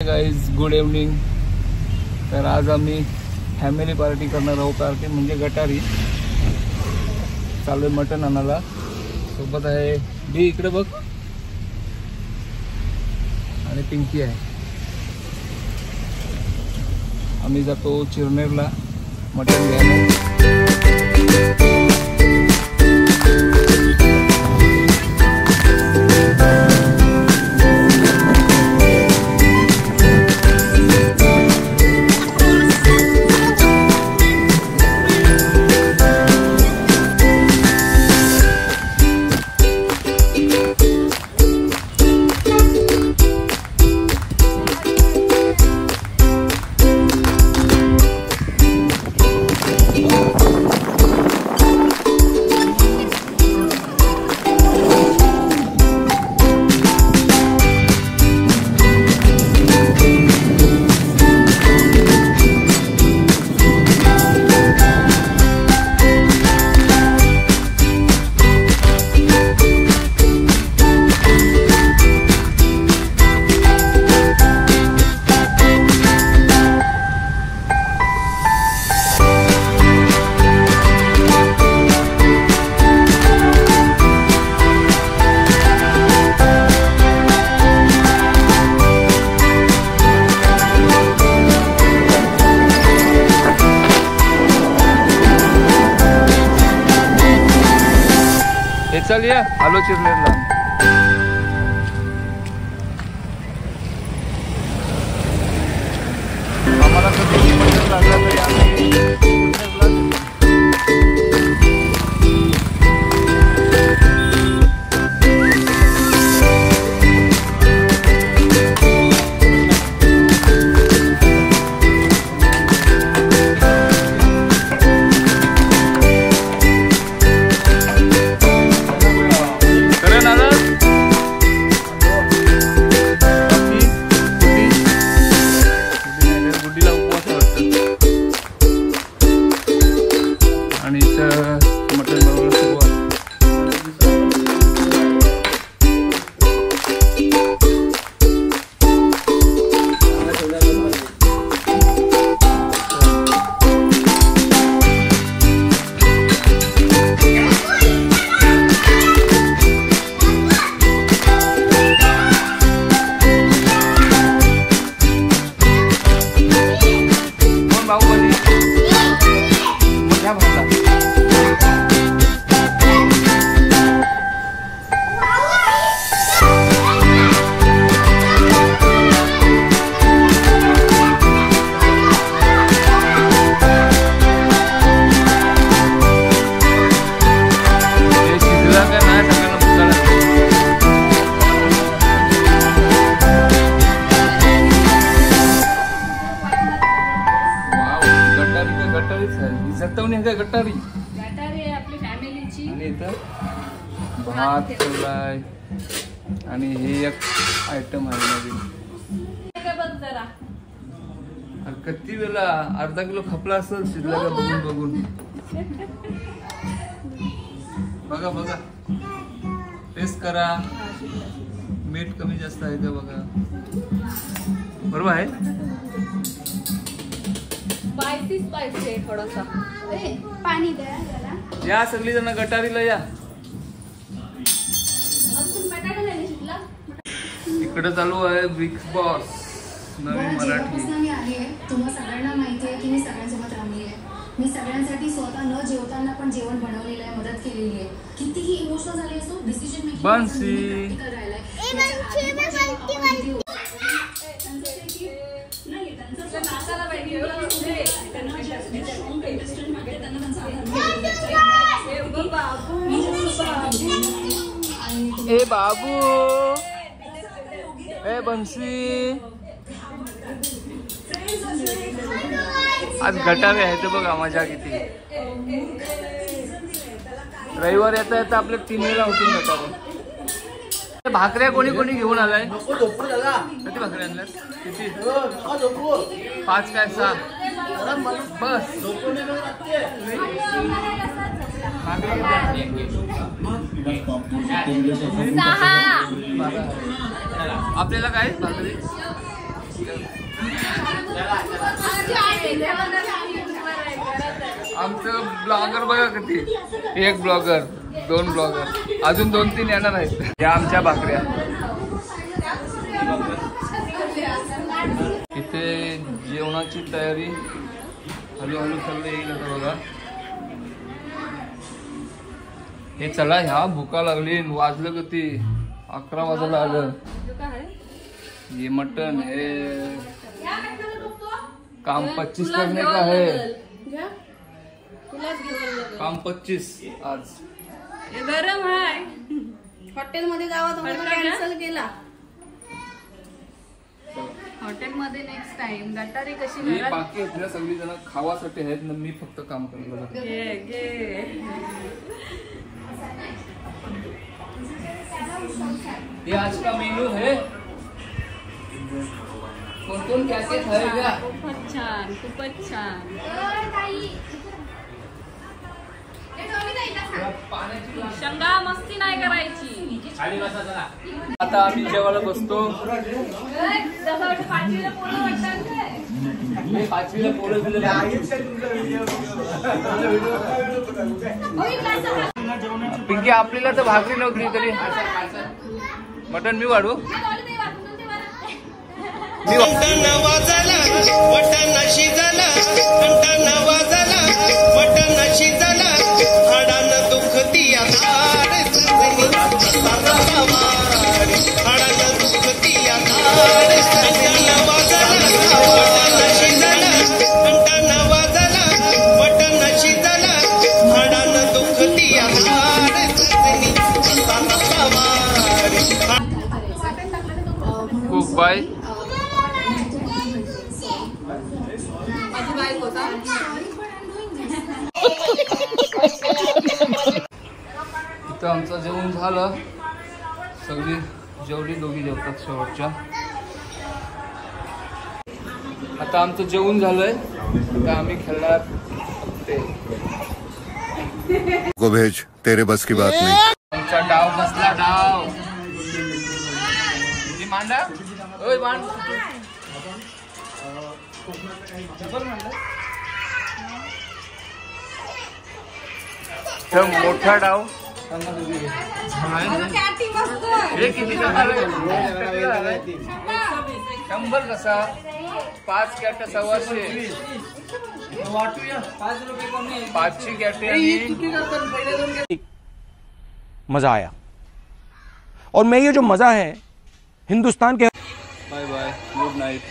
Guys good evening. तर आज आम्ही फॅमिली पार्टी करणार आहोत। पार्टी म्हणजे गटारी। चालू आहे मटण आणायला। सोबत आहे बी इकडे बघ आणि पिंकी आहे। आम्ही जातो चिरनेरला मटण घ्यायला। चलिए आलो चिरनेरला। आम्हाला कधी मटण लागला तरी आम्ही चिरनेरला गटारी आहे आपली फॅमिलीची। आणि इथं भात ठेवलाय आणि हे एक आयटम आहे नवीन। किती वेळा अर्धा किलो खपला असेल शिजला का बघून बघून। बघा बघा टेस्ट करा, मीठ कमी जास्त आहे का बघा। बरोबर आहे, स्पाइसी आहे थोडासा। पाणी द्या जरा। या सगळी जण गटारीला या। इकडे चालू आहे बिग बॉस नवीन मराठी। तुम्हाला सगळ्यांना माहिती आहे की मी सगळ्यांसोबत राहिली आहे। मी सगळ्यांसाठी स्वतः न जेवताना पण जेवण बनवलेलं आहे, मदत केलेली आहे। कितीही इमोशनल झाले असो डिसिजन मेकिंग बंसी ए बाबू ए बंसी आज गटारी आहे ते बघा मजा किती। रविवार येता येता आपले 3 वेळा होतील गटारी। भाकऱ्या कोणी कोणी घेऊन आलाय? किती भाकऱ्या आणल्यात? किती? 5 काय 6? बस आपल्याला काय भाकरी आमचं ब्लॉगर बघा किती, 1 ब्लॉगर 2 ब्लॉगर अजून 2-3 येणार आहेत. या आमच्या भाकऱ्या इथे जेवणाची तयारी हळूहळू चालू येईल आता बघा. हे चला ह्या भुका लागली, वाजलं किती 11 वाजायला आलं. ये मटन है, काम 25 करने का है, काम 25 आज. गरम आहे. हॉटेलमध्ये जावा तुम्ही कॅन्सल केला. हॉटेलमध्ये नेक्स्ट टाइम. गटारी कशी ही बाकी आहेत सगळी जण खावासाठी आहेत ना, मी फक्त काम करतो. ये आज का मेनू है. कोण क्या क्या खाएगा. खूपच छान, खूपच छान. शेंगा मस्ती नाही करायची. आता आम्ही जेवायला बसतो. 5वीला पोरं पिंकी आपल्याला तर भाकरी नव्हती तरी मटन मी वाढू. बाय इथं आमचं जेवण झालं. सगळी जेवली, दोघी जेवतात शेवटच्या. आता आमचं जेवण झालंय. आता आम्ही खेळणार ते को भेज, तेरे बस की बात नहीं. आमचा डाव बसला. डाव मांडा. ओय मांड. मोठा डाव. हे किती 100 कसा 5 कॅट 125. 5ची कॅटे आणि मजा आया. और मैं ये जो मजा है हिंदुस्तान के. Bye bye, good Knight.